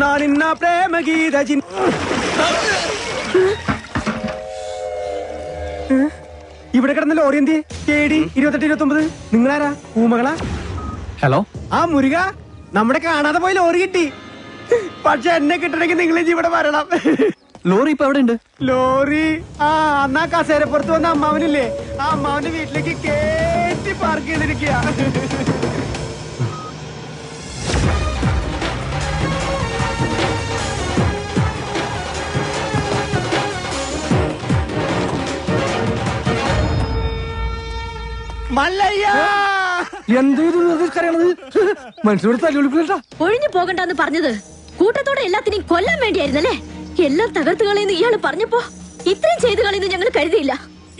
ഞാനിന്ന പ്രേമഗീത ഇവിടെ കിടന്ന ലോറി എന്തിയെ KD 2829 നിങ്ങളാരാ ഊമകളാ? ഹലോ ആ മുരുക, നമ്മുടെ കാണാതെ പോയി ലോറി കിട്ടി. പക്ഷെ എന്നെ കിട്ടണമെങ്കിൽ നിങ്ങൾ ഇവിടെ വരണം. ലോറി ഇപ്പൊ എവിടെ ഉണ്ട്? ലോറി അന്നാ കസേരപ്പുറത്ത് വന്ന അമ്മാവനില്ലേ, ആ അമ്മാവന്റെ വീട്ടിലേക്ക് കേറ്റി പാർക്ക് ചെയ്തിരിക്കുക. ഒഴിഞ്ഞു പോകണ്ടെന്ന് പറഞ്ഞത് കൂട്ടത്തോടെ എല്ലാത്തിനെയും കൊല്ലാൻ വേണ്ടിയായിരുന്നല്ലേ? എല്ലാം തകർത്തു കളയുന്നു ഇയാള് പറഞ്ഞപ്പോ ഇത്രയും ചെയ്തു കളയുന്നു ഞങ്ങൾ കരുതിയില്ല.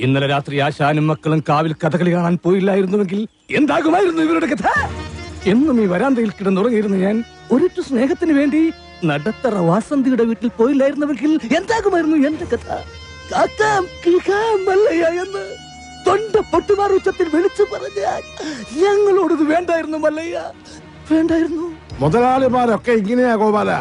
ഇന്നലെ രാത്രി ആശാനും മക്കളും കാവിൽ കഥകളി കാണാൻ പോയില്ലായിരുന്നുവെങ്കിൽ എന്താകുമായിരുന്നു ഇവരുടെ കഥ? എന്നും ഈ വരാന്തയിൽ കിടന്നുറങ്ങിയിരുന്നു ഞാൻ. ഒരിറ്റു സ്നേഹത്തിന് വേണ്ടി നടത്തറ വാസന്തിയുടെ വീട്ടിൽ പോയില്ലായിരുന്നുവെങ്കിൽ എന്താകുമായിരുന്നു എന്റെ കഥ? എന്ന് തൊണ്ട പൊട്ടുമാർ ഉച്ചത്തിൽ വിളിച്ചു പറഞ്ഞാൽ ഞങ്ങളോടത് വേണ്ടായിരുന്നു മല്ലയ്യ, വേണ്ടായിരുന്നു. മുതലാളിമാരൊക്കെ ഇങ്ങനെയാ ഗോപാല,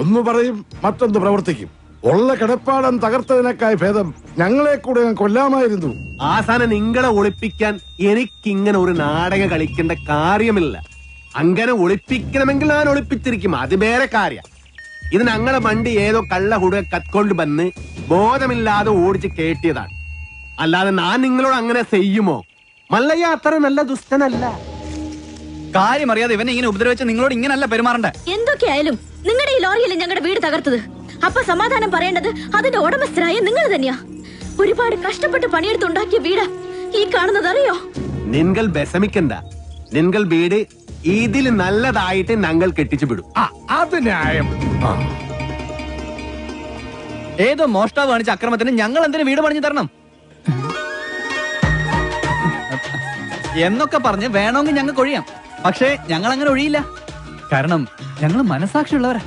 ഒന്ന് പറയും മറ്റൊന്ന് പ്രവർത്തിക്കും. ഉള്ള കിടപ്പാടം തകർത്തതിനേക്കായി ഭേദം ഞങ്ങളെ കൂടെ കൊല്ലാമായിരുന്നു. ആസാനം നിങ്ങളെ ഒളിപ്പിക്കാൻ എനിക്കിങ്ങനെ ഒരു നാടകം കളിക്കേണ്ട കാര്യമില്ല. അങ്ങനെ ഒളിപ്പിക്കണമെങ്കിൽ ഞാൻ ഒളിപ്പിച്ചിരിക്കും, അത് വേറെ കാര്യം. ഇത് ഞങ്ങളെ വണ്ടി ഏതോ കള്ള ഹുട കത്കൊണ്ട് വന്ന് ബോധമില്ലാതെ ഓടിച്ച് കേട്ടിയതാണ്. അല്ലാതെ ഞാൻ നിങ്ങളോട് അങ്ങനെ ചെയ്യുമോ? മല്ലയ്യ അത്ര നല്ല ദുഷ്ടനല്ല. കാര്യം അറിയാതെ ഇവനെ ഇങ്ങനെ ഉപദ്രവിച്ച് നിങ്ങളോട് ഇങ്ങനല്ല പെരുമാറണ്ടേ. എന്തൊക്കെയായാലും നിങ്ങളുടെ ഈ ലോറിയല്ലേ ഞങ്ങളുടെ വീട് തകർത്തത്. അപ്പൊ സമാധാനം പറയേണ്ടത് അതിന്റെ ഉടമസ്ഥരായ നിങ്ങൾ തന്നെയാ. ഒരുപാട് കഷ്ടപ്പെട്ട് പണിയെടുത്തുണ്ടാക്കിയ വീട് ഈ കാണുന്നത് അറിയോ? നിങ്ങൾ വിഷമിക്കണ്ട, നിങ്ങൾ വീട് ഇതിൽ നല്ലതായിട്ട് ഞങ്ങൾ കെട്ടിച്ചു വിടും. അത് ന്യായം. ഏതോ മോഷ്ടാവ് കാണിച്ച അക്രമത്തിന് ഞങ്ങൾ എന്തിനു വീട് പണിഞ്ഞു തരണം എന്നൊക്കെ പറഞ്ഞ് വേണമെങ്കിൽ ഞങ്ങൾക്ക് ഒഴിയാം. പക്ഷേ ഞങ്ങൾ അങ്ങനെ ഒഴിയില്ല. കാരണം ഞങ്ങൾ മനസാക്ഷിയുള്ളവരാ.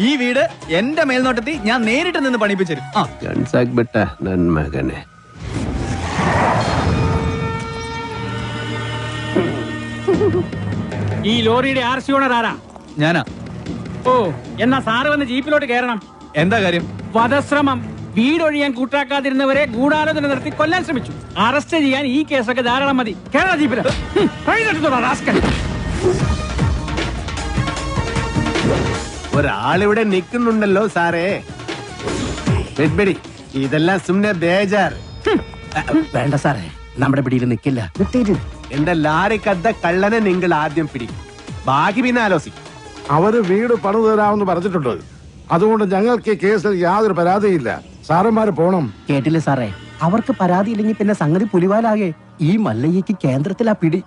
ഈ വീട് എന്റെ മേൽനോട്ടത്തിൽ ഞാൻ നേരിട്ട് നിന്ന് പണിപ്പിച്ചു. ഈ ലോറിയുടെ RC ഓണർ ആരാ? ഞാനാ. ഓ, എന്നാ സാറ് വന്ന് ജീപ്പിലോട്ട് കയറണം. എന്താ കാര്യം? വധശ്രമം. വീടൊഴിയാൻ കൂട്ടാക്കാതിരുന്നവരെ ഗൂഢാലോചന നടത്തി കൊല്ലാൻ ശ്രമിച്ചു. അറസ്റ്റ് ചെയ്യാൻ ഈ കേസൊക്കെ ധാരാളം മതി. കേരള ജീപ്പില് ഒരാളിവിടെ നിൽക്കുന്നുണ്ടല്ലോ സാറേ. ഇതെല്ലാം സുമ്നെ ബേജാർ. വേണ്ട സാറേ, നമ്മുടെ പിടിയിൽ നിൽക്കില്ല. എന്റെ ലാറിക്കദ്ദ കള്ളനെ നിങ്ങൾ ആദ്യം പിടിക്കും, ബാക്കി പിന്നെ ആലോചിക്കും. അവര് വീട് പണിതു തരാമെന്ന് പറഞ്ഞിട്ടുണ്ട്. അതുകൊണ്ട് ഞങ്ങൾക്ക് ഈ കേസിൽ യാതൊരു പരാതിയില്ല. സാറന്മാര് പോണം. കേട്ടില്ലേ സാറേ, അവർക്ക് പരാതി ഇല്ലെങ്കിൽ പിന്നെ സംഗതി പുലിവാലാകെ. ഈ മല്ലയ്യക്ക് കേന്ദ്രത്തിലാ പിടി.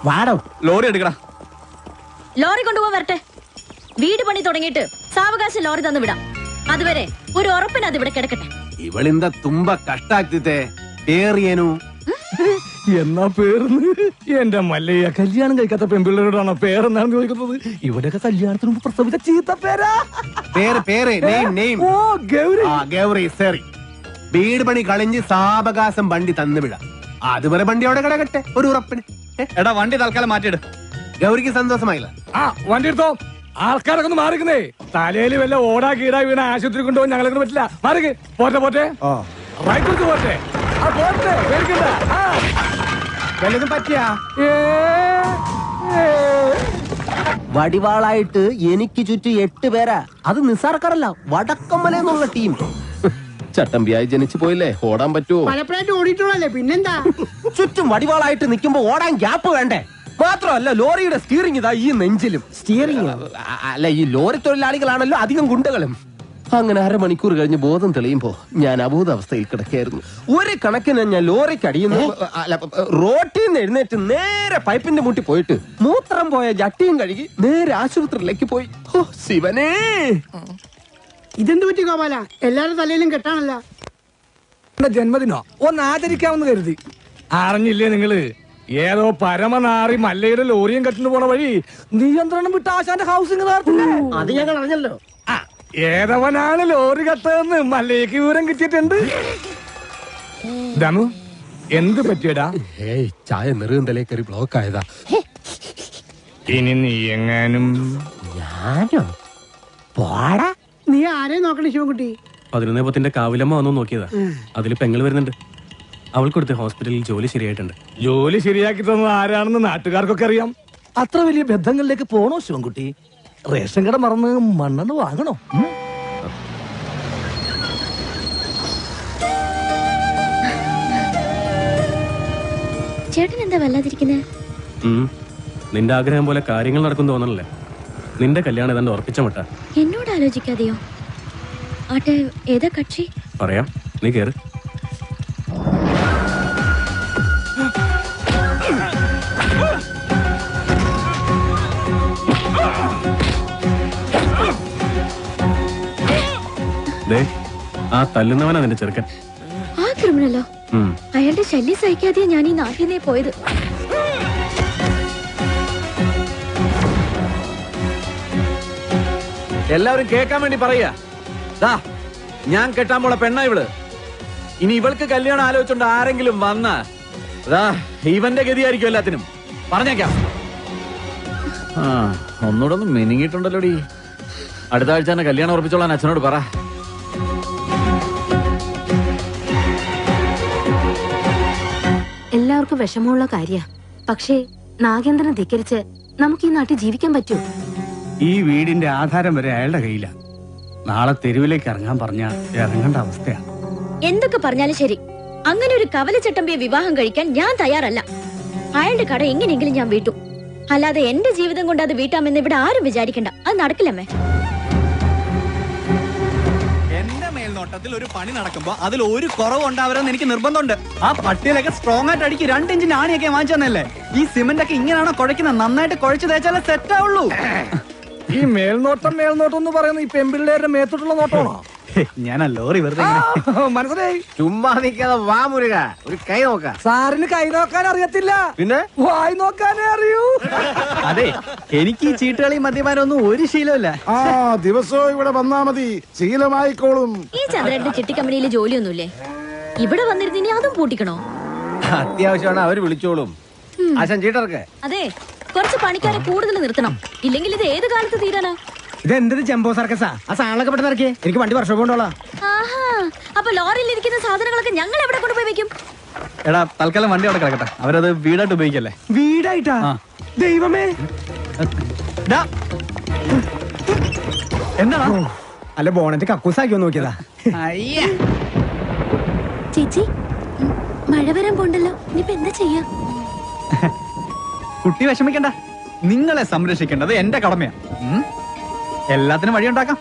വാടോ, ലോറി എടുക്കടാ. ലോറി കൊണ്ടുപോകാൻ വരട്ടെ. വീട് പണി തുടങ്ങിയിട്ട് സാവകാശം ലോറി തന്നു വിടാം. അതുവരെ ഒരു ഉറപ്പിന് അത് ഇവിടെ കിടക്കട്ടെ. ഇവളിന്താ തുമ്പ കഷ്ടാക്കിത്തെ പേറിയനു എന്നാ പേർന്ന് എന്റെ മല്ലയ്യ കല്യാണം കഴിക്കാത്ത പെൺപിള്ളേരോടാണോ പേരെന്നാണ് ചോദിക്കുന്നത്? ഇവിടെയൊക്കെ കല്യാണത്തിന് മുമ്പ് പ്രസവിച്ച ചീത്ത പേരാ. ഗൗരി. വീട് പണി കളിഞ്ഞ് സാവകാശം വണ്ടി തന്നുവിടാം. അതുവരെ വണ്ടി അവിടെ കിടക്കട്ടെ ഒരു ഉറപ്പിന്. എടാ വണ്ടി തൽക്കാലം മാറ്റിയിട്. ഗൗരിക്ക് സന്തോഷമായില്ല. വണ്ടി എടുത്തോ. ആൾക്കാരൊക്കെ ഒന്ന് മാറിക്കുന്നേ. തലയില് വല്ല ഓടാ കീടാ വീണ ആശുപത്രി കൊണ്ടുപോകാൻ ഞങ്ങളെ പറ്റില്ല. മാറിക്ക്. പോട്ടെ പോട്ടെ റൈറ്റ് പോട്ടെ. വല്ലതും പറ്റിയ വടിവാളായിട്ട് എനിക്ക് ചുറ്റും 8 പേരാ. അത് നിസ്സാർക്കാരല്ല, വടക്കമ്മലെന്നുള്ള ടീം. ചട്ടമ്പിയായി ജനിച്ചു പോയില്ലേ, ഓടാൻ പറ്റുമോ? പലപ്പോഴായിട്ട് ഓടിയിട്ടുള്ളല്ലേ, പിന്നെന്താ? ചുറ്റും വടിവാളായിട്ട് നിൽക്കുമ്പോ ഓടാൻ ഗ്യാപ്പ് വേണ്ടേ? മാത്രമല്ല ലോറിയുടെ സ്റ്റിയറിംഗ് ഇതാ ഈ നെഞ്ചിലും. സ്റ്റിയറിംഗ് അല്ല, ഈ ലോറി തൊഴിലാളികളാണല്ലോ അധികം ഗുണ്ടകളും. അങ്ങനെ അരമണിക്കൂർ കഴിഞ്ഞ് ബോധം തെളിയുമ്പോ ഞാൻ അബോധാവസ്ഥയിൽ കിടക്കായിരുന്നു. ഒരു കണക്കിന് ഞാൻ ലോറിക്ക് അടിയുന്നു. റോട്ടിൽ നിന്ന് എഴുന്നേറ്റ് നേരെ പൈപ്പിന്റെ മുട്ടി പോയിട്ട് മൂത്രം പോയ ജട്ടിയും കഴുകി നേരെ ആശുപത്രിയിലേക്ക് പോയി. ഓ ശിവനേ, ഇതെന്ത് പറ്റി ഗോപാല? എല്ലാരും തലയിലും കെട്ടാണല്ല. ജന്മദിനോ ഒന്ന് ആചരിക്കാമെന്ന് കരുതി. അറിഞ്ഞില്ലേ നിങ്ങള്? ഏതോ പരമനാറി മല്ലയുടെ ലോറിയും കെട്ടിന് പോണ വഴി നിയന്ത്രണം വിട്ട ആശാന്റെ ഹൗസിംഗ് അത് ഞങ്ങൾ അറിഞ്ഞല്ലോ. ഏതവനാണ് ലോറി കത്തതെന്ന് മല്ലയ്ക്ക് വിവരം കിട്ടിയിട്ടുണ്ട്. ദമു, എന്ത് പറ്റിയടാ? ചായ നെറുകന്തലേ കയറി ബ്ലോക്ക് ആയതാ. ഇനി നീ എങ്ങാനും ഞാനോ പോടാ. നീ ആരെയും നോക്കണേ ശിവൻകുട്ടി? 11 കാവിലമ്മ വന്നു നോക്കിയതാ. അതിൽ പെങ്ങൾ വരുന്നുണ്ട്. അവൾക്ക് കൊടുത്ത് ഹോസ്പിറ്റലിൽ ജോലി ശരിയായിട്ടുണ്ട്. ജോലി ശരിയാക്കി തന്നത് ആരാണെന്ന് നാട്ടുകാർക്കൊക്കെ അറിയാം. അത്ര വലിയ ബന്ധങ്ങളിലേക്ക് പോണോ ശിവൻകുട്ടി? റേഷൻ കട മറന്ന് മണ്ണെണ്ണ വാങ്ങണോ? ചേട്ടൻ എന്താ വല്ലാതിരിക്കുന്നത്? നിന്റെ ആഗ്രഹം പോലെ കാര്യങ്ങൾ നടക്കും തോന്നണല്ലേ? നിന്റെ കല്യാണം ഏതാണ്ട് ഉറപ്പിച്ച മട്ട. എന്നോട് ആലോചിക്കാതെയോ? ആട്ടെ, ഏതാ കക്ഷി? പറയാം, നീ കേറ്. ആ തല്ലുന്നവനാ നിന്റെ ചെറുക്കൻ. ആ ക്രിമിനലോ? അയാളുടെ ശല്യം സഹിക്കാതെയാ ഞാൻ ഈ നാട്ടിൽ നിന്നേ പോയത്. എല്ലാവരും കേൾക്കാൻ വേണ്ടി പറയാ, ഞാൻ കെട്ടാൻ പോള പെണ്ണ ഇവള്. ഇനി ഇവൾക്ക് കല്യാണം ആലോചിച്ചോണ്ട് ആരെങ്കിലും വന്ന ഇവന്റെ ഗതിയായിരിക്കും എല്ലാത്തിനും. പറഞ്ഞേക്കാം. ഒന്നുകൂടെ ഒന്ന് മെനിങ്ങിട്ടുണ്ടല്ലോടി. അടുത്ത ആഴ്ച തന്നെ കല്യാണം ഉറപ്പിച്ചോളാൻ അച്ഛനോട് പറ. എല്ലാവർക്കും വിഷമമുള്ള കാര്യ. പക്ഷേ നാഗേന്ദ്രനെ ധിക്കരിച്ച് നമുക്ക് ഈ നാട്ടിൽ ജീവിക്കാൻ പറ്റൂ? ഈ വീടിന്റെ ആധാരം വരെ അയാളുടെ കയ്യില. നാളെ തെരുവിലേക്ക് ഇറങ്ങാൻ പറഞ്ഞ ഇറങ്ങേണ്ട അവസ്ഥയാണ്. എന്തൊക്കെ പറഞ്ഞാലും ശരി, അങ്ങനെ ഒരു കവലച്ചട്ടമ്പിയെ വിവാഹം കഴിക്കാൻ ഞാൻ തയ്യാറല്ല. അയാളുടെ കട എങ്ങനെയെങ്കിലും ഞാൻ വീട്ടും. അല്ലാതെ എന്റെ ജീവിതം കൊണ്ട് അത് വീട്ടാമെന്ന് ഇവിടെ ആരും വിചാരിക്കണ്ട. അത് നടക്കില്ലമ്മേ. എന്റെ മേൽനോട്ടത്തിൽ ഒരു പണി നടക്കുമ്പോ അതിൽ ഒരു കുറവ് ഉണ്ടാവരുതെന്ന് എനിക്ക് നിർബന്ധമുണ്ട്. ആ പട്ടിയിലൊക്കെ സ്ട്രോങ് ആയിട്ട് അടിക്ക്. 2 ഇഞ്ചിന്റെ ആണിയൊക്കെ വാങ്ങിച്ചു തന്നല്ലേ. ഈ സിമന്റ് ഒക്കെ ഇങ്ങനെയാണോ കുഴക്കുന്നത്? നന്നായിട്ട് കുഴച്ച് തേച്ചാലേ സെറ്റ് ആവുള്ളൂ. ഈ മേൽനോട്ടം എന്ന് പറയുന്നത് ഈ പെമ്പിള്ളേരുടെ മേത്തോട്ടുള്ള നോട്ടമാണോ? ഞാൻ ലോറി വെറുതെ മനസ്സിലായി. ചുമ്മാ നിൽക്കാതെ വാ മുരുക, ഒരു കൈ നോക്ക. സാറിന് കൈ നോക്കാൻ അറിയത്തില്ല, പിന്നെ വായി നോക്കാനേ അറിയൂ. അതെ, എനിക്ക് ഈ ചീട്ടുകളി മദ്യപാനം ഒന്നും ഒരു ശീലമില്ല. ദിവസവും ഇവിടെ വന്നാ മതി, ശീലമായിക്കോളും. ഈ ചന്ദ്രന്റെ ചിട്ടി കമ്പനിയിൽ ജോലിയൊന്നുമില്ലേ? ഇവിടെ വന്നിരുന്നിനി അതും പൂട്ടിക്കണോ? അത്യാവശ്യമാണ്, അവര് വിളിച്ചോളും. ആശാൻ ചീട്ടർക്ക്. അതെ, കുറച്ച് പണിക്കാരെ കൂടുതൽ നിർത്തണം. ഇല്ലെങ്കിൽ ഇത് ഏത് കാലത്ത് തീരാനാ? ഇതെന്ത് ജംബോ സർക്കസാ? ആ സാധനങ്ങളൊക്കെ പെട്ടെന്ന് ഇറക്കിയേ, എനിക്ക് വണ്ടി വർഷം കൊണ്ടോളാം. ആഹാ, അപ്പൊ ലോറിയിൽ ഇരിക്കുന്ന സാധനങ്ങളൊക്കെ ഞങ്ങൾ എവിടെ കൊണ്ടുപോയി വെക്കും? എടാ, തൽക്കാലം വണ്ടി അവിടെ കിടക്കട്ടെ. അവരത് വീടായിട്ട് ഉപയോഗിക്കല്ലേ. വീടായിട്ടാ? ദൈവമേ, എന്താ? അല്ല, ബോണറ്റ് കക്കൂസാക്കി നോക്കിയതാ. ചേച്ചി, മഴ വരാൻ പോണ്ടല്ലോ. ഇനിയിപ്പോ എന്താ ചെയ്യാ? കുട്ടി വിഷമിക്കണ്ട, നിങ്ങളെ സംരക്ഷിക്കേണ്ടത് എന്റെ കടമയാ. എല്ലാത്തിനും വഴിയുണ്ടാക്കാം.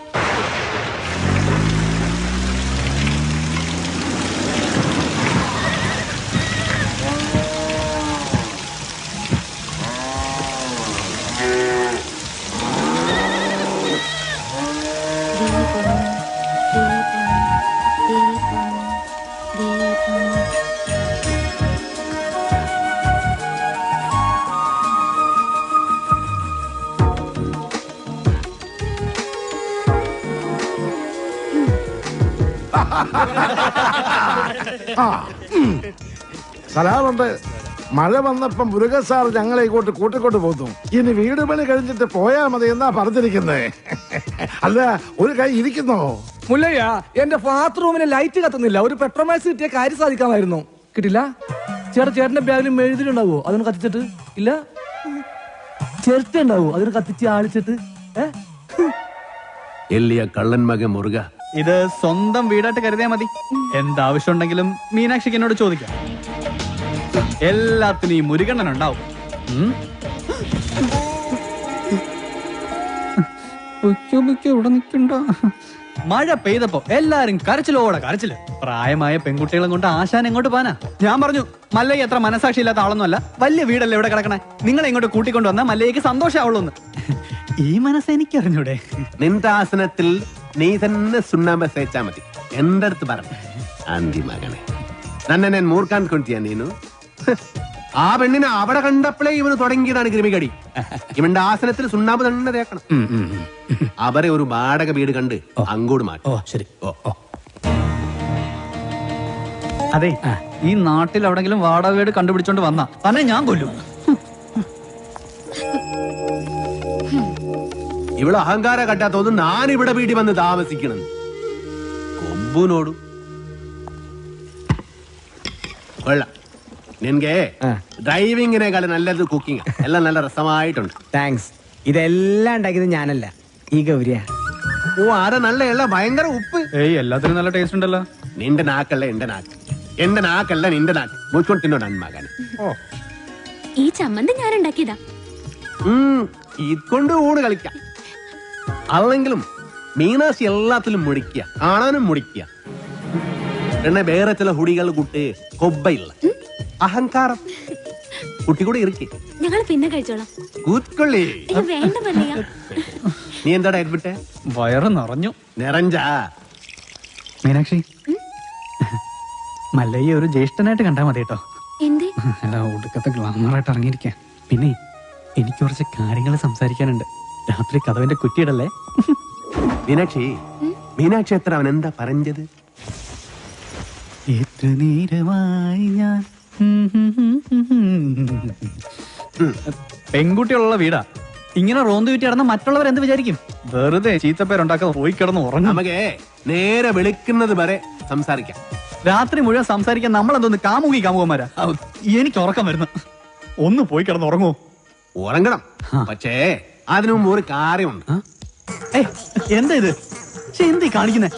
സലാമുണ്ട്. മഴ വന്നപ്പം മുരുക സാർ ഞങ്ങളെ ഇങ്ങോട്ട് കൂട്ടിക്കൊണ്ട് പോകുന്നു. ഇനി വീട് പണി കഴിഞ്ഞിട്ട് പോയാ മതി എന്നാ പറഞ്ഞിരിക്കുന്നത്. അല്ല, ഒരു കൈ ഇരിക്കുന്നോ? മുല്ലയ്യ, എന്റെ ബാത്റൂമിന് ലൈറ്റ് കത്തുന്നില്ല. ഒരു പെട്രോമാക്സ് കിട്ടിയ കാര്യം സാധിക്കാമായിരുന്നു. കിട്ടില്ല. ചേട്ടന്റെ ബാഗിൽ മെഴുതിലുണ്ടാവോ? അതിന് കത്തിച്ചിട്ട് ഇല്ല. ചിരട്ട ഉണ്ടാവോ? അതിന് കത്തിച്ച് ആളിച്ചിട്ട്. എല്ലിയ കള്ളൻ മകൻ മുരുക. ഇത് സ്വന്തം വീടായിട്ട് കരുതിയാ മതി. എന്താവശ്യം ഉണ്ടെങ്കിലും മീനാക്ഷിക്ക് എന്നോട് ചോദിക്കാം. എല്ലാത്തിനും ഈ മുരുകണ്ണൻ ഉണ്ടാവും. ഇവിടെ നിൽക്കണ്ടോ? മഴ പെയ്തപ്പോ എല്ലാരും കരച്ചിലോടെ കരച്ചില്. പ്രായമായ പെൺകുട്ടികളും കൊണ്ട് ആശാൻ എങ്ങോട്ട് പോനാ? ഞാൻ പറഞ്ഞു, മല്ലയ്യ എത്ര മനസാക്ഷി ഇല്ലാത്ത ആളൊന്നുമല്ല. വലിയ വീടല്ലേ ഇവിടെ കിടക്കണേ. നിങ്ങളെ ഇങ്ങോട്ട് കൂട്ടിക്കൊണ്ടു വന്നാൽ മല്ലയ്യക്ക് സന്തോഷമാവുള്ളൂ. ഈ മനസ്സ് എനിക്കറിഞ്ഞൂടെ? നിന്റെ ആസനത്തിൽ നീ തന്നെ സുണ്ണാമ്പ തേച്ചാ മതി. എന്റെ അടുത്ത് പറഞ്ഞു, ആന്തി മകനെ, തന്നെ ഞാൻ മൂർക്കാൻ കൊണ്ടിയാ നീനു. ആ പെണ്ണിനെ അവിടെ കണ്ടപ്പോഴേ ഇവന് തുടങ്ങിയതാണ് ക്രിമികടി. ഇവന്റെ ആസനത്തിൽ സുണ്ണാമ്പ് തന്നെ തേക്കണം. അവരെ ഒരു വാടക വീട് കണ്ട് അങ്ങോട്ട് മാറ്റും. ശരി. അതെ, ഈ നാട്ടിൽ എവിടെങ്കിലും വാടക വീട് കണ്ടുപിടിച്ചോണ്ട് വന്നാ തന്നെ ഞാൻ കൊല്ലും. ഇവിടെ അഹങ്കാര കട്ടാത്തോന്ന് ഞാൻ ഇവിടെ വീട്ടിൽ വന്ന് താമസിക്കണം. കൊമ്പുനോടു കൊള്ളാം. നിനക്ക് ഡ്രൈവിങ്ങിനേക്കാളും നല്ലത് കുക്കിംഗ്. എല്ലാം നല്ല രസമായിട്ടുണ്ട്. താങ്ക്സ്. ഇതെല്ലാം ഉണ്ടാക്കിയത് ഞാനല്ല, ഈ ഗൗരിയ. ഓ, ആരെ നല്ല എല്ലാം ഭയങ്കര ഉപ്പ്. എല്ലാത്തിനും നല്ല ടേസ്റ്റ് ഉണ്ടല്ലോ. നിന്റെ നാക്കല്ല എന്റെ നാക്ക്, എന്റെ നാക്കല്ല നിന്റെ നാക്ക്. മുച്ചോട്ട് തിന്നോ നന്മകൻ. ഈ ചമ്മന്തി ഞാൻ ഉണ്ടാക്കിയതാ. ഇതുകൊണ്ട് ഊണ് കളിക്കാം. അല്ലെങ്കിലും മീനാശി എല്ലാത്തിലും മുടിക്കുക, കാണാനും മുടിക്കുക. എന്നെ വേറെ ചില ഹുടികൾ കൂട്ട് കൊബ്ബയില്ല, അഹങ്കാരം കുട്ടി കൂടെ ഇരിക്കേ. ഞങ്ങൾ പിന്നെ കഴിച്ചോളാം. കൂത്തൊള്ളി വേണ്ട മല്ലയ്യ. നീ എന്താടാ ഏർപ്പെട്ടെ? വയറ് നിറഞ്ഞു. നിറഞ്ചാ മീനാക്ഷി, മല്ലയ്യ ഒരു ജ്യേഷ്ഠനായിട്ട് കണ്ടാ മതി കേട്ടോ. എന്തേ? അല്ല, ഒടുക്കത്തെ ഗ്ലാമറായിട്ട് ഇറങ്ങിയിരിക്കാൻ. പിന്നെ എനിക്ക് കുറച്ച് കാര്യങ്ങൾ സംസാരിക്കാനുണ്ട്. രാത്രി കഥവിന്റെ കുറ്റിയിടല്ലേ? മീനാക്ഷി, മീനാക്ഷി എത്ര അവൻ എന്താ പറഞ്ഞത്? എത്ര നേരമായി ഞാൻ പെൺകുട്ടികളുള്ള വീടാ. ഇങ്ങനെ റോന്ത് വിറ്റി കിടന്ന മറ്റുള്ളവർ എന്ത് വിചാരിക്കും? വെറുതെ ചീത്തപ്പേരുണ്ടാക്കാൻ പോയി കിടന്ന് ഉറങ്ങും. നമുക്ക് നേരെ വെളുക്കുന്നത് വരെ സംസാരിക്കാം. രാത്രി മുഴുവൻ സംസാരിക്കാൻ നമ്മളെന്തോന്ന് കാമുകന്മാരാ? എനിക്ക് ഉറക്കം വരുന്നു. ഒന്ന് പോയി കിടന്ന് ഉറങ്ങുമോ? ഉറങ്ങണം, പക്ഷേ അതിനു മുമ്പ് ഒരു കാര്യമുണ്ട്. എന്താ ഇത്? എന്തി കാണിക്കുന്നേ?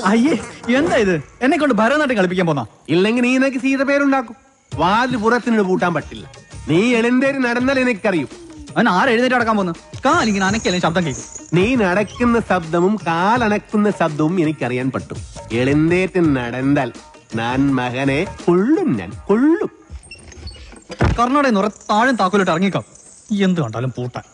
അയ്യേ, എന്താ ഇത്? എന്നെ കൊണ്ട് ഭരതനാട്യം കളിപ്പിക്കാൻ പോന്നാ? ഇല്ലെങ്കിൽ നീ നിനക്ക് സീത പേരുണ്ടാക്കും. വാതിൽ പുറത്തിന് പൂട്ടാൻ പറ്റില്ല. നീ എഴുന്നേറ്റ് നടന്നാൽ എനിക്കറിയും. അവൻ ആരെഴുന്നേറ്റ് നടക്കാൻ പോന്നു? കാലിങ്ങനെ അനക്കല്ലേ ശബ്ദം കേൾക്കും. നീ നടക്കുന്ന ശബ്ദവും കാലനക്കുന്ന ശബ്ദവും എനിക്കറിയാൻ പറ്റും. എഴുന്നേറ്റ് നടന്നാൽ ഞാൻ മകനെ കൊള്ളും, ഞാൻ കൊള്ളും. കർണാടക നിറ താഴും താക്കോലിട്ട് ഇറങ്ങിക്കാം. എന്ത് കണ്ടാലും പൂട്ടാൻ.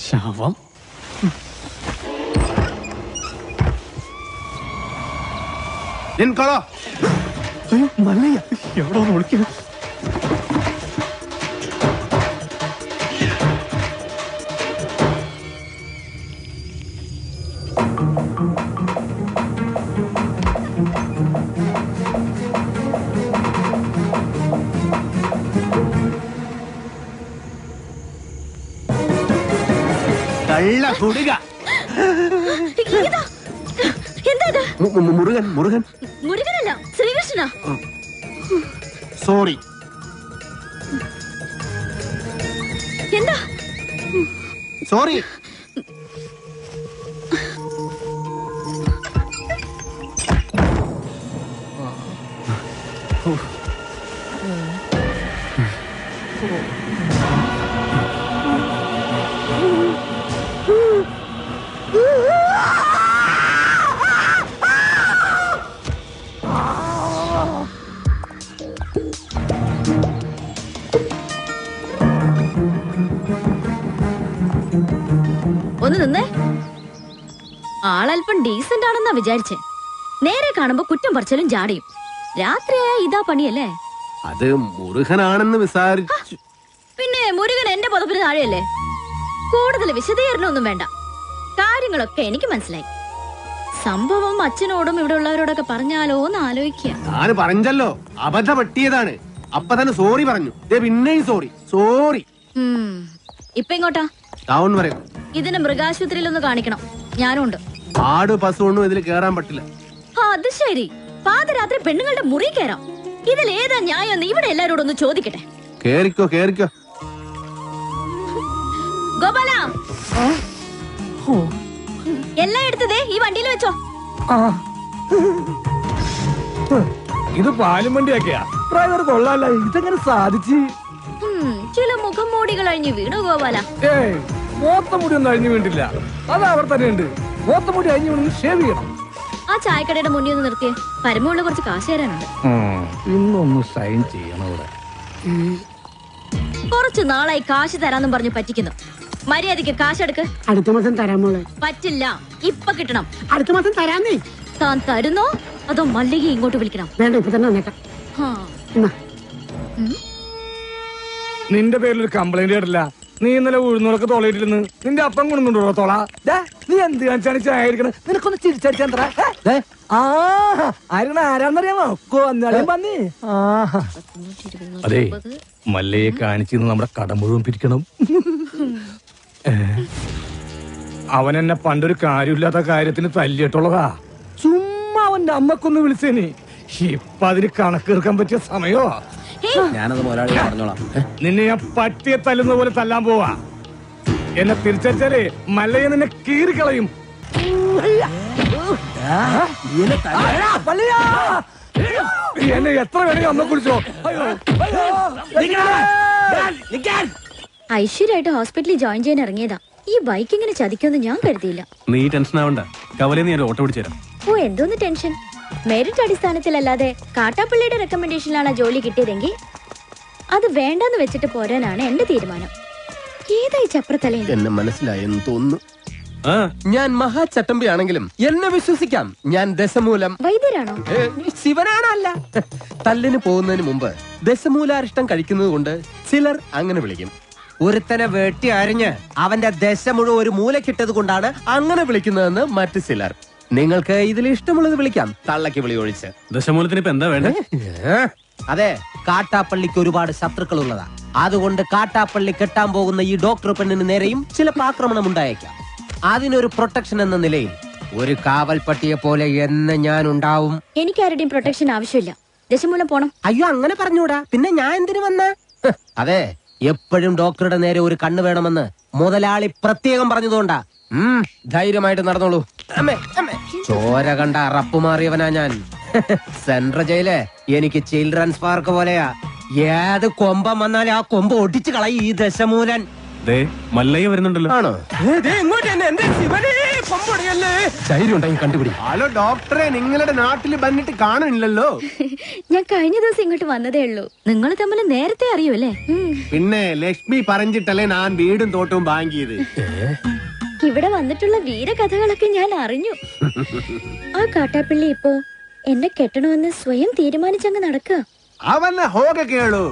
ശവം. അയ്യോ, മല്ലയ്യ എവിടെ ഒന്ന് വിളിക്കുക. കള്ള കുടുക. മുരുകൻ, മുരുകൻ. മുരുകനല്ല, ശ്രീകൃഷ്ണ. സോറി. എന്താ? സോറി. ഒന്ന് നിന്നേ. ആളല്പം ഡീസന്റ് ആണെന്നാ വിചാരിച്ചേ. നേരെ കാണുമ്പോ കുറ്റം പറച്ചലും ജാടയും. രാത്രിയായ ഇതാ പണിയല്ലേ? അത് മുരുകനാണെന്ന് വിചാരിച്ചു. പിന്നെ മുരുകൻ എന്റെ പുതപ്പിന് താഴെയല്ലേ? കൂടുതൽ വിശദീകരണമൊന്നും വേണ്ട. കാര്യങ്ങളൊക്കെ എനിക്ക് മനസ്സിലായി. സംഭവം അച്ഛനോടും ഇവിടെ ഉള്ളവരോടൊക്കെ പറഞ്ഞാലോ എന്ന് ആലോചിക്കുക. ഞാൻ പറഞ്ഞല്ലോ, അബദ്ധ പറ്റിയതാണ്. അപ്പൊ തന്നെ സോറി പറഞ്ഞു. പിന്നെയും സോറി, സോറി. ഇപ്പൊ ഇങ്ങോട്ടാ? ടൗൺ വരെ. ഇതിന് മൃഗാശുപത്രിയിൽ ഒന്ന് കാണിക്കണം. ഞാനും ഉണ്ട്. ആട് പശു ഒന്നും ഇതിൽ കേറാൻ പറ്റില്ല. അത് ശരി. പാതിരാത്രി പെണ്ണുങ്ങളുടെ മുറി കയറാം. ഇതിൽ ഏതാ ന്യായം? ഇവിടെ എല്ലാരോടും ഒന്ന് ചോദിക്കട്ടെ. കേറിക്കോ, കേറിക്കോ. ഗോപാല, എല്ലാം എടുത്തതേ ഈ വണ്ടിയിൽ വെച്ചോ. ഇത് പാലും വണ്ടിയൊക്കെയാ. ഡ്രൈവർ കൊള്ളാല്ല. ഇതെങ്ങനെ സാധിച്ചു? ചില മുഖം മൂടികൾ അഴിഞ്ഞു വീണു ഗോപാല. മോത്തമുടി ഒന്നും അഴിഞ്ഞു വീണ്ടില്ല. അത് അവർ തന്നെ ഉണ്ട്. മോത്തമുടി അഴിഞ്ഞു വീണ് ഷേവ് ചെയ്യണം. ആ ചായക്കടയുടെ മുന്നിൽ ഒന്ന് നിർത്തിയേ. പരമുള്ള കുറച്ച് കാശ് തരാനുണ്ട്. ഇന്നൊന്ന് സൈൻ ചെയ്യണം ഇവിടെ. കുറച്ച് നാളായി കാശ് തരാന്നും പറഞ്ഞു പറ്റിക്കുന്നു. മര്യാദക്ക് കാശെടുക്ക്. അടുത്ത മാസം തരാൻ മോളെ. പറ്റില്ല, ഇപ്പൊ കിട്ടണം. അടുത്ത മാസം തരാന്നേ. താൻ തരുന്നോ അതോ മല്ലിക ഇങ്ങോട്ട് വിളിക്കണം? വേണ്ട, ഇപ്പൊ തന്നെ വന്നേക്കാം. നിന്റെ പേരിൽ ഒരു കംപ്ലൈന്റ് കേട്ടില്ല. നീ ഇന്നലെ ഉഴുന്നൊക്കെ തോളയിട്ടിരുന്ന് നിന്റെ അപ്പം കൊണ്ടുണ്ടോ തോള? നീ എന്ത് കാണിച്ചാണ് ചായ എടുക്കണത്? നിനക്കൊന്ന് ചിരിച്ചടിച്ചാ ആരാന്നറിയാമോ? പന്നി. അതെ, മല്ലയെ കാണിച്ചിരുന്ന് നമ്മുടെ കട മുഴുവൻ പിരിക്കണം. അവൻ എന്നെ പണ്ടൊരു കാര്യമില്ലാത്ത കാര്യത്തിന് തല്ലിയിട്ടുള്ളതാ. ചുമ്മാ അവന്റെ അമ്മക്കൊന്ന് വിളിച്ചേനി. ഇപ്പൊ അതിന് കണക്കെടുക്കാൻ പറ്റിയ സമയോ? ഞാനത് മുതലാളി പറഞ്ഞോളാം. നിന്നെ ഞാൻ പട്ടിയെ തല്ലുന്ന പോലെ തല്ലാൻ പോവാ. എന്നെ തിരിച്ചാലേ മല്ലയെ നിന്നെ കീറിക്കളയും. എന്നെ എത്ര വേണമെങ്കിൽ അമ്മ കുളിച്ചോ. ഐശ്വര്യമായിട്ട് ഹോസ്പിറ്റലിൽ ജോയിൻ ചെയ്യാൻ ഇറങ്ങിയതാ. ഈ ബൈക്ക് ഇങ്ങനെ ചതിക്കുമെന്ന് ഞാൻ കരുതിയില്ല. നീ ടെൻഷൻ ആവണ്ട, കവലെ നീ ഓട്ടോ പിടിച്ചു തരാം. ഓ, എന്തോന്ന് ടെൻഷൻ? മെറിറ്റ് അടിസ്ഥാനത്തിലല്ലാതെ കാട്ടാപ്പള്ളിയുടെ റെക്കമെൻഡേഷനിലാണ് ജോലി കിട്ടിയതെങ്കിൽ അത് വേണ്ടെന്ന് വെച്ചിട്ട് പോരാനാണ് എന്റെ തീരുമാനം. ഏതായി ചപ്രത്തലേ? എന്നെ മനസ്സിലായെന്ന് തോന്നുന്നു. ഞാൻ മഹാചട്ടമ്പി ആണെങ്കിലും എന്നെ വിശ്വസിക്കാം. ഞാൻ ദശമൂലം വൈദ്യരാണോ? ശിവനാണല്ല. തല്ലിന് പോകുന്നതിന് മുമ്പ് ദശമൂലാരിഷ്ടം കഴിക്കുന്നത് കൊണ്ട് ചിലർ അങ്ങനെ വിളിക്കും. ഒരുത്തനെ വെട്ടി അരിഞ്ഞ് അവന്റെ ദശ മുഴുവൻ ഒരു മൂലക്കിട്ടത് കൊണ്ടാണ് അങ്ങനെ വിളിക്കുന്നതെന്ന് മറ്റു ചിലർ. നിങ്ങൾക്ക് ഇതിൽ ഇഷ്ടമുള്ളത് വിളിക്കാം, തള്ളക്ക് വിളി ഒഴിച്ച്. ദശമൂലത്തിന് ഇപ്പൊ എന്താ വേണ്ടേ? അതെ, കാട്ടാപ്പള്ളിക്ക് ഒരുപാട് ശത്രുക്കൾ ഉള്ളതാ. അതുകൊണ്ട് കാട്ടാപ്പള്ളി കെട്ടാൻ പോകുന്ന ഈ ഡോക്ടർ പെണ്ണിന് നേരെയും ചിലപ്പോൾ ആക്രമണം ഉണ്ടായേക്കാം. അതിനൊരു പ്രൊട്ടക്ഷൻ എന്ന നിലയിൽ ഒരു കാവൽപ്പട്ടിയെ പോലെ എന്ന് ഞാൻ ഉണ്ടാവും. എനിക്ക് ആരുടെയും പ്രൊട്ടക്ഷൻ ആവശ്യമില്ല. ദശമൂലം പോണം. അയ്യോ, അങ്ങനെ പറഞ്ഞൂടാ. പിന്നെ ഞാൻ എന്തിനു വന്ന? അതെ, എപ്പോഴും ഡോക്ടറുടെ നേരെ ഒരു കണ്ണ് വേണമെന്ന് മുതലാളി പ്രത്യേകം പറഞ്ഞതുകൊണ്ടാ. ധൈര്യമായിട്ട് നടന്നോളൂ. ചോര കണ്ട അറപ്പ് മാറിയവനാ ഞാൻ. സെൻട്രൽ ജയില് എനിക്ക് ചിൽഡ്രൻസ് പാർക്ക് പോലെയാ. ഏത് കൊമ്പം വന്നാലും ആ കൊമ്പ് ഒടിച്ചു കളയും ഈ ദശമൂലൻ. മല്ലയ്യ വരുന്നുണ്ടല്ലോ. ആണോ? കണ്ടുപിടി. ഹലോ ഡോക്ടറെ, നിങ്ങളുടെ നാട്ടിൽ വന്നിട്ട് കാണണില്ലല്ലോ. ഞാൻ കഴിഞ്ഞ ദിവസം ഇങ്ങോട്ട് വന്നതേ ഉള്ളൂ. നിങ്ങൾ തമ്മിൽ നേരത്തെ അറിയൂല്ലേ? പിന്നെ ലക്ഷ്മി പറഞ്ഞിട്ടല്ലേ ഞാൻ വീടും തോട്ടവും വാങ്ങിയത്. ഇവിടെ വന്നിട്ടുള്ള വീരകഥകളൊക്കെ ഞാൻ അറിഞ്ഞു. ആ കാട്ടാപ്പള്ളി ഇപ്പോ എന്നെ കെട്ടണമെന്ന് സ്വയം തീരുമാനിച്ചങ്ങ് നടക്കുക. അവന്നെ ഹോക കേളു.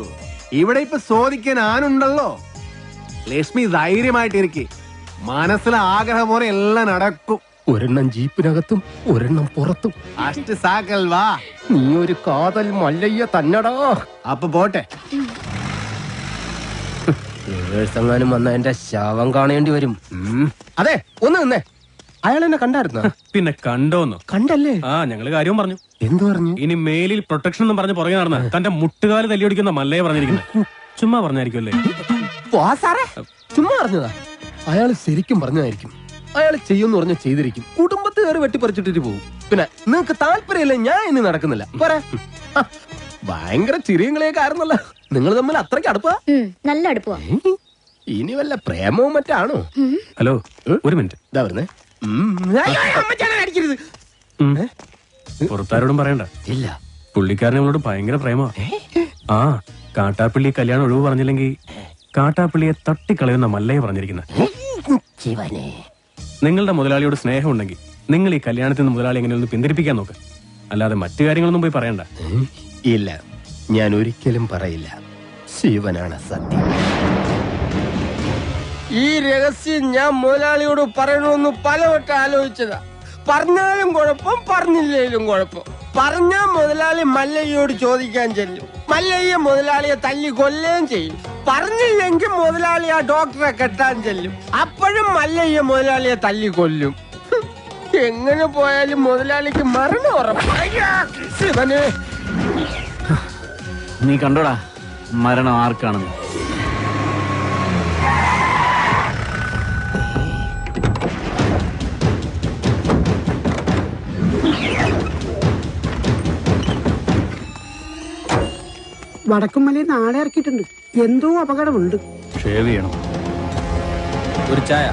ഇവിടെ ഇപ്പൊ ചോദിക്കാൻ ആനുണ്ടല്ലോ. ലക്ഷ്മി ധൈര്യമായിട്ടിരിക്കെ. മനസ്സിലെ ആഗ്രഹം പോലെ എല്ലാം നടക്കും. ഒരെണ്ണം ജീപ്പിനകത്തും ഒരെണ്ണം പുറത്തും. അഷ്ട സാക്കൽ വാ. നീ ഒരു കാതൽ മല്ലയ്യ തന്നടാ. അപ്പൊ പോട്ടെ. എങ്ങാനും വന്ന എന്റെ ശവം കാണേണ്ടി വരും. അതെ, ഒന്ന് നിന്നേ. അയാൾ എന്നെ കണ്ടായിരുന്നോ? പിന്നെ കണ്ടോന്നോ? കണ്ടല്ലേ? ഞങ്ങള് കാര്യവും പറഞ്ഞു. എന്തു പറഞ്ഞു? ഇനി മേലിൽ പ്രൊട്ടക്ഷൻ എന്നും പറഞ്ഞ് പുറകെ നടന്ന തന്റെ മുട്ടുകാല് തല്ലിയൊടിക്കുന്ന മല്ലയെ പറഞ്ഞിരിക്കുന്നത്. ചുമ്മാ പറഞ്ഞായിരിക്കുമല്ലേ? ചുമ്മാ പറഞ്ഞതാ. അയാൾ ശരിക്കും പറഞ്ഞതായിരിക്കും. അയാൾ ചെയ്യുമെന്ന് പറഞ്ഞ ചെയ്തിരിക്കും. കുടുംബത്തെ കയറി വെട്ടിപ്പറിച്ചിട്ടിട്ട് പോകും. പിന്നെ നിങ്ങക്ക് താല്പര്യമില്ല, ഞാൻ ഇനി നടക്കുന്നില്ല. പോരാ. ഭയങ്കര ചിരിയും കളിയൊക്കെ ആയിരുന്നല്ലോ. നിങ്ങൾ തമ്മിൽ അത്രയ്ക്ക് അടുപ്പാ? നല്ല അടുപ്പാ. ഇനി വല്ല പ്രേമവും മറ്റാണോ? ഹലോ, ഒരു മിനിറ്റ്. ഇതാ വരുന്നേ. പുറത്താരോടും പറയണ്ട. ഇല്ല, പുള്ളിക്കാരനെ നമ്മളോട് ഭയങ്കര പ്രേമ. ആ കാട്ടാപ്പള്ളി കല്യാണം ഒഴിവ് പറഞ്ഞില്ലെങ്കിൽ കാട്ടാപ്പള്ളിയെ തട്ടിക്കളയുന്ന മല്ലയെ പറഞ്ഞിരിക്കുന്നത്. നിങ്ങളുടെ മുതലാളിയോട് സ്നേഹം ഉണ്ടെങ്കിൽ നിങ്ങൾ ഈ കല്യാണത്തിൽ നിന്ന് മുതലാളി എങ്ങനെയൊന്ന് പിന്തിരിപ്പിക്കാൻ നോക്ക്. അല്ലാതെ മറ്റു കാര്യങ്ങളൊന്നും പോയി പറയണ്ട. ഇല്ല, ഞാൻ ഒരിക്കലും പറയില്ല. ശിവനാണ് സത്യം. ഈ രഹസ്യം ഞാൻ മുതലാളിയോട് പറയണമെന്ന് പലവട്ടം ആലോചിച്ചതാ. പറഞ്ഞാലും കുഴപ്പം, പറഞ്ഞില്ലേലും കുഴപ്പം. പറഞ്ഞാൽ മുതലാളി മല്ലയ്യോട് ചോദിക്കാൻ ചെല്ലും. മല്ലയ്യ മുതലാളിയെ തല്ലി കൊല്ലുകയും ചെയ്യും. പറഞ്ഞില്ലെങ്കിൽ മുതലാളി ആ ഡോക്ടറെ കെട്ടാൻ ചെല്ലും. അപ്പോഴും മല്ലയ്യ മുതലാളിയെ തല്ലി കൊല്ലും. എങ്ങനെ പോയാലും മുതലാളിക്ക് മരണം ഉറപ്പാണ്. ശിവനെ, നീ കണ്ടോടാ മരണം ആർക്കാണെന്ന്? വടക്കുമലയിൽ നാളെ ഇറക്കിയിട്ടുണ്ട്. എന്തോ അപകടമുണ്ട്. ഷേവ് ചെയ്യണം. ഒരു ചായ.